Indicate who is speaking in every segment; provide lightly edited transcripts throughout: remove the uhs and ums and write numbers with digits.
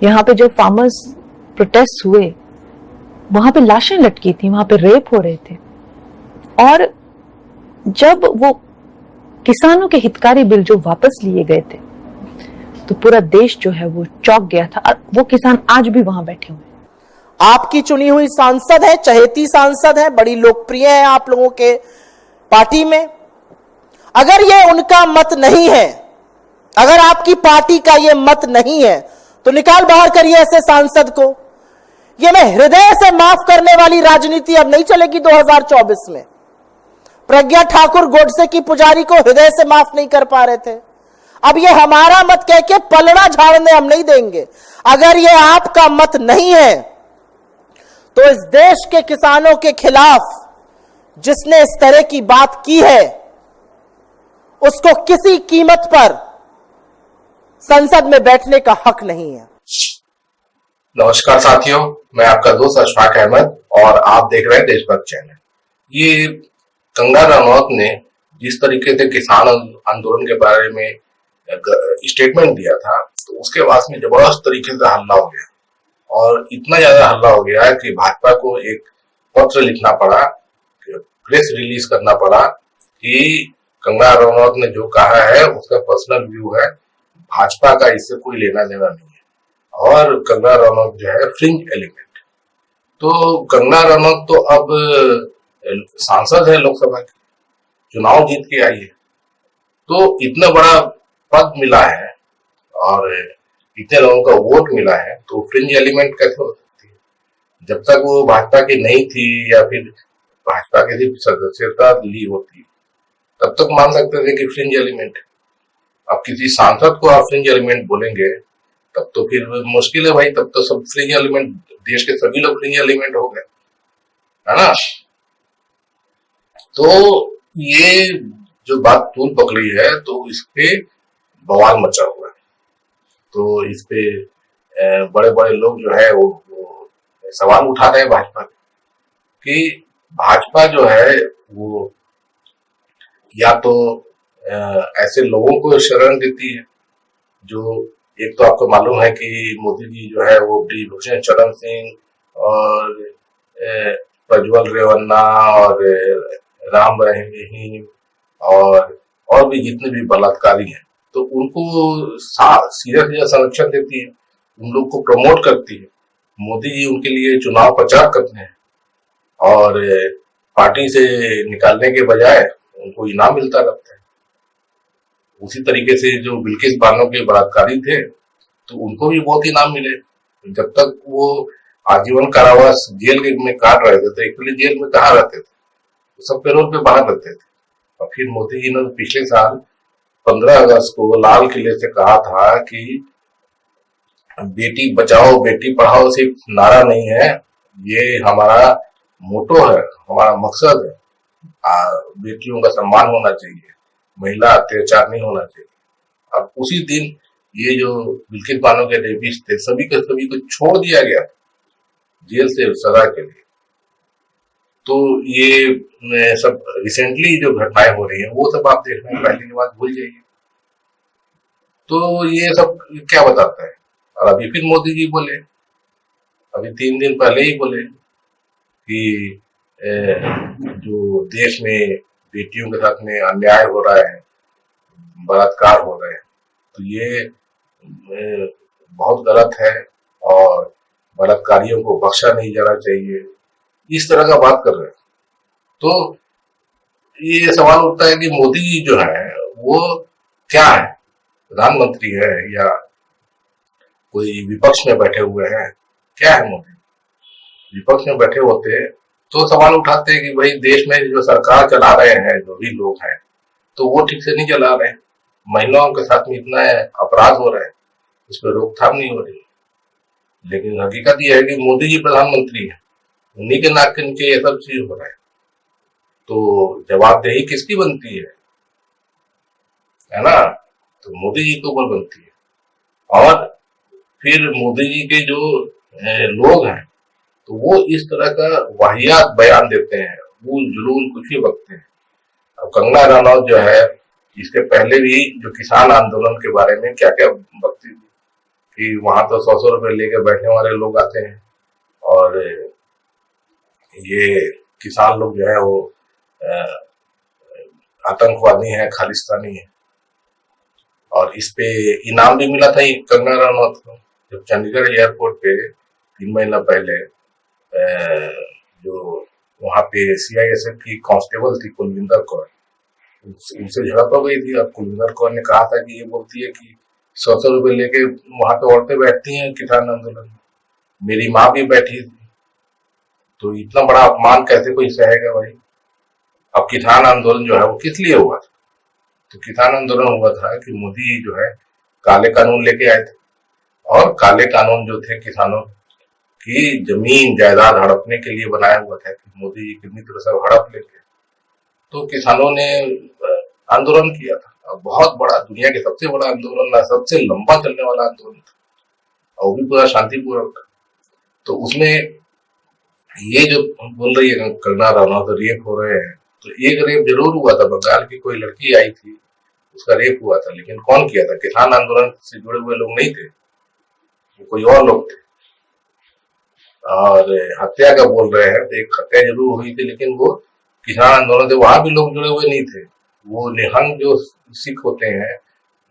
Speaker 1: यहाँ पे जो फार्मर्स प्रोटेस्ट हुए वहां पे लाशें लटकी थी, वहां पे रेप हो रहे थे। और जब वो किसानों के हितकारी बिल जो वापस लिए गए थे तो पूरा देश जो है वो चौंक गया था। और वो किसान आज भी वहां बैठे हुए हैं।
Speaker 2: आपकी चुनी हुई सांसद है, चहेती सांसद है, बड़ी लोकप्रिय है आप लोगों के पार्टी में। अगर ये उनका मत नहीं है, अगर आपकी पार्टी का ये मत नहीं है तो निकाल बाहर करिए ऐसे सांसद को। ये मैं हृदय से माफ करने वाली राजनीति अब नहीं चलेगी 2024 में। प्रज्ञा ठाकुर गोडसे की पुजारी को हृदय से माफ नहीं कर पा रहे थे, अब ये हमारा मत कह के पलड़ा झाड़ने हम नहीं देंगे। अगर ये आपका मत नहीं है तो इस देश के किसानों के खिलाफ जिसने इस तरह की बात की है उसको किसी कीमत पर संसद में बैठने का हक नहीं है।
Speaker 3: नमस्कार साथियों, मैं आपका दोस्त अशफाक अहमद और आप देख रहे हैं देशभक्त चैनल। ये कंगना रनौत ने जिस तरीके से किसान आंदोलन के बारे में स्टेटमेंट दिया था तो उसके बाद में जबरदस्त तरीके से हल्ला हो गया, और इतना ज्यादा हल्ला हो गया कि भाजपा को एक पत्र लिखना पड़ा, प्रेस रिलीज करना पड़ा कि कंगना रनौत ने जो कहा है उसका पर्सनल व्यू है, भाजपा का इससे कोई लेना देना नहीं है। और कंगना रनौत जो है फ्रिंज एलिमेंट। तो कंगना रनौत तो अब सांसद है, लोकसभा की चुनाव जीत के आई है, तो इतना बड़ा पद मिला है और इतने लोगों का वोट मिला है, तो फ्रिंज एलिमेंट कैसे हो सकती है? जब तक वो भाजपा की नहीं थी या फिर भाजपा की सिर्फ सदस्यता ली होती तब तक मान सकते थे कि फ्रिंज एलिमेंट। अब किसी सांसद को आप फ्रिंज एलिमेंट बोलेंगे तब तो फिर मुश्किल है भाई, तब तो सब फ्रिंज एलिमेंट, देश के सभी लोग फ्रिंज एलिमेंट हो गए, है ना। तो ये जो बात तूल पकड़ी है तो इस पे बवाल मचा हुआ है। तो इस पे बड़े बड़े लोग जो है वो सवाल उठा रहे हैं भाजपा कि भाजपा जो है वो या तो ऐसे लोगों को शरण देती है जो, एक तो आपको मालूम है कि मोदी जी जो है वो ब्रिजभूषण शरण सिंह और प्रज्वल रेवन्ना और राम रहीम और भी जितने भी बलात्कारी हैं तो उनको सीधा संरक्षण देती है, उन लोग को प्रमोट करती है। मोदी जी उनके लिए चुनाव प्रचार करते हैं और पार्टी से निकालने के बजाय उनको इनाम मिलता रहता है। उसी तरीके से जो बिल्किस बानो के बलात्कारी थे तो उनको भी बहुत इनाम मिले। जब तक वो आजीवन कारावास जेल में काट रहे थे तो एक्चुअली जेल में कहाँ रहते थे, तो सब पैरोल पे बाहर रहते थे। और फिर मोदी जी ने पिछले साल 15 अगस्त को लाल किले से कहा था कि बेटी बचाओ बेटी पढ़ाओ सिर्फ नारा नहीं है, ये हमारा मोटो है, हमारा मकसद है। बेटियों का सम्मान होना चाहिए, महिला अत्याचार नहीं होना चाहिए। अब उसी दिन ये जो बिल्किस बानो के रेपिस्ट थे सभी के सभी को छोड़ दिया गया जेल से सजा के लिए। तो ये सब रिसेंटली जो घटनाएं हो रही हैं वो सब आप देख रहे हैं, पहले की बात भूल जाइए। तो ये सब क्या बताता है? और अभी फिर मोदी जी बोले, अभी 3 दिन पहले ही बोले कि जो देश में बेटियों के साथ में अन्याय हो रहा है, बलात्कार हो रहे हैं, तो ये बहुत गलत है और बलात्कारियों को बख्शा नहीं जाना चाहिए, इस तरह का बात कर रहे हैं। तो ये सवाल उठता है कि मोदी जी जो है वो क्या है, प्रधानमंत्री है या कोई विपक्ष में बैठे हुए हैं? क्या है मोदी? विपक्ष में बैठे होते तो सवाल उठाते हैं कि भाई देश में जो सरकार चला रहे हैं जो भी लोग हैं तो वो ठीक से नहीं चला रहे हैं, महिलाओं के साथ में इतना अपराध हो रहा है, उस पर रोकथाम नहीं हो रही। लेकिन हकीकत यह है कि मोदी जी प्रधानमंत्री है, उन्हीं के नाक के नीचे ये सब चीज हो रहा है, तो जवाबदेही किसकी बनती है ना? तो मोदी जी के ऊपर बनती है। और फिर मोदी जी के जो लोग हैं तो वो इस तरह का वाहियात बयान देते हैं, भूल जुलूल कुछ भी बकते हैं। अब कंगना रनौत जो है इसके पहले भी जो किसान आंदोलन के बारे में क्या क्या बकती थी, कि वहां तो 100-100 रुपए लेके बैठने वाले लोग आते हैं और ये किसान लोग जो है वो आतंकवादी हैं, खालिस्तानी है। और इस पे इनाम भी मिला था कंगना रनौत को, जब चंडीगढ़ एयरपोर्ट पे 3 महीना पहले जो वहां पे सीआईएसएफ की कांस्टेबल थी कुलविंदर कौर, उनसे झड़प हो गई थी। अब कुलविंदर कौर ने कहा था कि ये बोलती है कि 100-100 रुपए लेके वहां पे औरतें बैठती हैं किसान आंदोलन में, मेरी माँ भी बैठी थी। तो इतना बड़ा अपमान कैसे कोई सहेगा भाई। अब किसान आंदोलन जो है वो किस लिए हुआ था? तो किसान आंदोलन हुआ था कि मोदी जो है काले कानून लेके आए थे, और काले कानून जो थे किसानों की जमीन जायदाद हड़पने के लिए बनाया हुआ था कि मोदी जी कितनी तरह से हड़प लेंगे। तो किसानों ने आंदोलन किया था, और बहुत बड़ा, दुनिया के सबसे बड़ा आंदोलन, सबसे लंबा चलने वाला आंदोलन था, और वो भी पूरा शांतिपूर्वक। तो उसमें ये जो बोल रही है कंगना रनौत रेप हो रहे हैं, तो एक रेप जरूर हुआ था, बंगाल की कोई लड़की आई थी, उसका रेप हुआ था, लेकिन कौन किया था? किसान आंदोलन से जुड़े हुए लोग नहीं थे, वो कोई और लोग थे। और हत्या का बोल रहे हैं, तो एक हत्या जरूर हुई थी, लेकिन वो किसान आंदोलन से वहां भी लोग जुड़े हुए नहीं थे, वो निहंग जो सिख होते हैं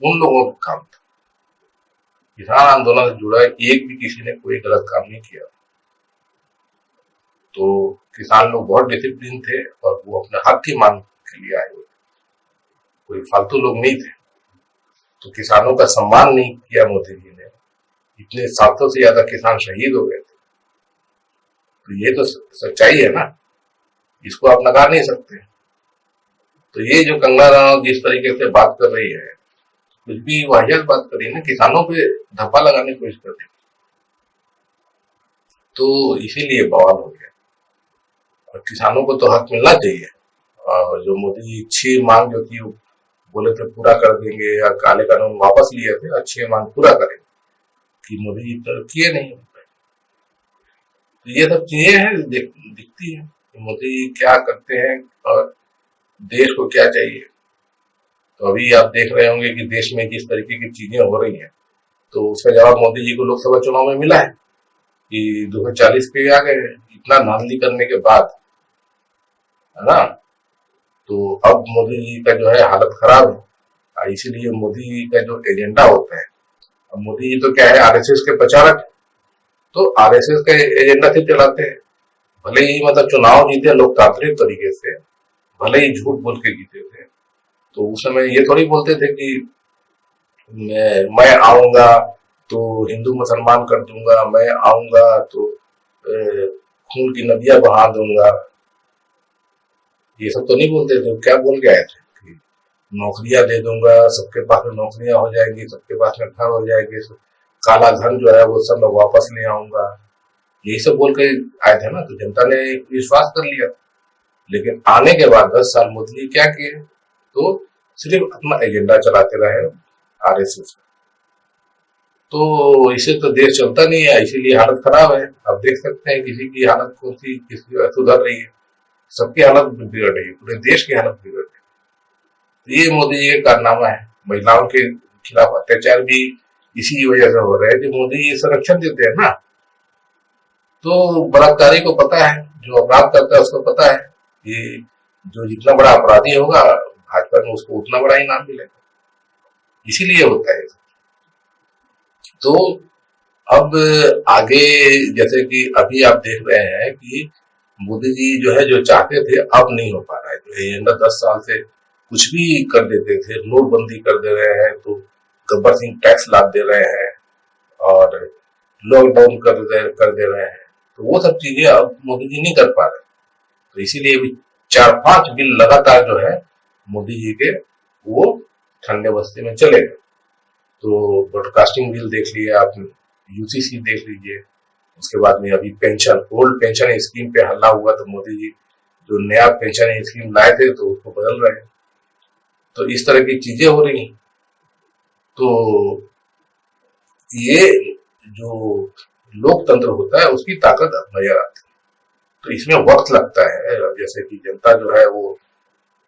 Speaker 3: उन लोगों का काम था। किसान आंदोलन से जुड़ा एक भी किसी ने कोई गलत काम नहीं किया। तो किसान लोग बहुत डिसिप्लिन थे और वो अपने हक की मांग के लिए आए हुए थे, कोई फालतू लोग नहीं थे। तो किसानों का सम्मान नहीं किया मोदी जी ने, इतने 700 से ज्यादा किसान शहीद हो गए थे। तो ये तो सच्चाई है ना, इसको आप नकार नहीं सकते। तो ये जो कंगना रनौत जिस तरीके से बात कर रही है, कुछ भी वाहियात बात कर रही है ना, किसानों पे धप्पा लगाने की कोशिश कर रही है, तो इसीलिए बवाल हो गया। और किसानों को तो हक मिलना चाहिए, और जो मोदी जी 6 मांग जो थी बोले थे पूरा कर देंगे, या काले कानून वापस लिए थे, और 6 मांग पूरा करेंगे, कि मोदी जी तो किए नहीं। तो ये सब चीजें हैं, दिखती है कि मोदी जी क्या करते हैं और देश को क्या चाहिए। तो अभी आप देख रहे होंगे कि देश में जिस तरीके की चीजें हो रही हैं, तो उसका जवाब मोदी जी को लोकसभा चुनाव में मिला है कि 2040 पे आ गए, इतना धांधली करने के बाद, है ना। तो अब मोदी जी का जो है हालत खराब है, इसीलिए मोदी जी का जो एजेंडा होता है, अब मोदी जी तो क्या है, आरएसएस के प्रचारक, तो आरएसएस का एजेंडा सिर्फ चलाते हैं। भले ही मतलब चुनाव जीते लोकतांत्रिक तरीके से, भले ही झूठ बोल के जीते थे, तो उस समय ये थोड़ी बोलते थे कि मैं आऊंगा तो हिंदू मुसलमान कर दूंगा, मैं आऊंगा तो खून की नदियां बहा दूंगा, ये सब तो नहीं बोलते थे। क्या बोल के आए थे कि नौकरियां दे दूंगा, सबके पास में नौकरियां हो जाएंगी, सबके पास में घर हो जाएंगे, काला धन जो है वो सब मैं वापस ले आऊंगा, यही सब बोल के आए थे ना। तो जनता ने विश्वास कर लिया। लेकिन आने के बाद 10 साल मोदी जी क्या किए, तो सिर्फ अपना एजेंडा चलाते रहे आरएसएस। तो इससे तो देश चलता नहीं है, इसीलिए हालत खराब है। आप देख सकते हैं किसी की हालत कौन सी किसी सुधर रही है, सबकी हालत बिगड़ रही है, पूरे देश की हालत बिगड़ रही है। तो ये मोदी जी का कारनामा है। महिलाओं के खिलाफ अत्याचार भी इसी वजह से हो रहे हैं कि मोदी जी संरक्षण देते हैं ना। तो बलात्कारी को पता है, जो अपराध करता है उसको पता है कि जो जितना बड़ा अपराधी होगा भाजपा में उसको उतना बड़ा इनाम मिलेगा, इसीलिए होता है। तो अब आगे जैसे कि अभी आप देख रहे हैं कि मोदी जी जो है जो चाहते थे अब नहीं हो पा रहा है। तो एजेंडा 10 साल से कुछ भी कर देते थे, नोटबंदी कर दे रहे हैं, तो गब्बर सिंह टैक्स लाद दे रहे हैं, और लॉकडाउन कर दे रहे हैं, तो वो सब चीजें अब मोदी जी नहीं कर पा रहे। तो इसीलिए भी 4-5 बिल लगातार जो है मोदी जी के वो ठंडे बस्ते में चले गए। तो ब्रॉडकास्टिंग बिल देख लिए आपने, यूसीसी देख लीजिए, उसके बाद में अभी पेंशन, ओल्ड पेंशन स्कीम पे हल्ला हुआ, तो मोदी जी जो नया पेंशन स्कीम लाए थे तो उसको बदल रहे हैं। तो इस तरह की चीजें हो रही हैं। तो ये जो लोकतंत्र होता है उसकी ताकत नजर आती है। तो इसमें वक्त लगता है, जैसे कि जनता जो है वो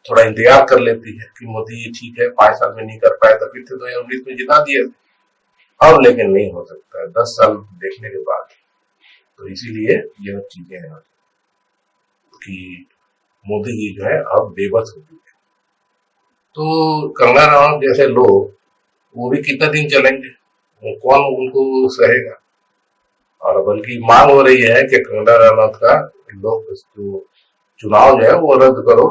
Speaker 3: थोड़ा इंतजार कर लेती है कि मोदी जी ठीक है 5 साल में नहीं कर पाए, तो फिर से 2019 में जिता दिए, अब लेकिन नहीं हो सकता 10 साल देखने के बाद। तो इसीलिए ये चीजें हैं कि मोदी जी जो है अब बेबस हो चुके हैं। तो कंगना रनावत जैसे लोग वो भी कितना दिन चलेंगे, वो कौन उनको सहेगा। और बल्कि मांग हो रही है कि कंगना रनावत का लोग जो चुनाव जो है वो रद्द करो।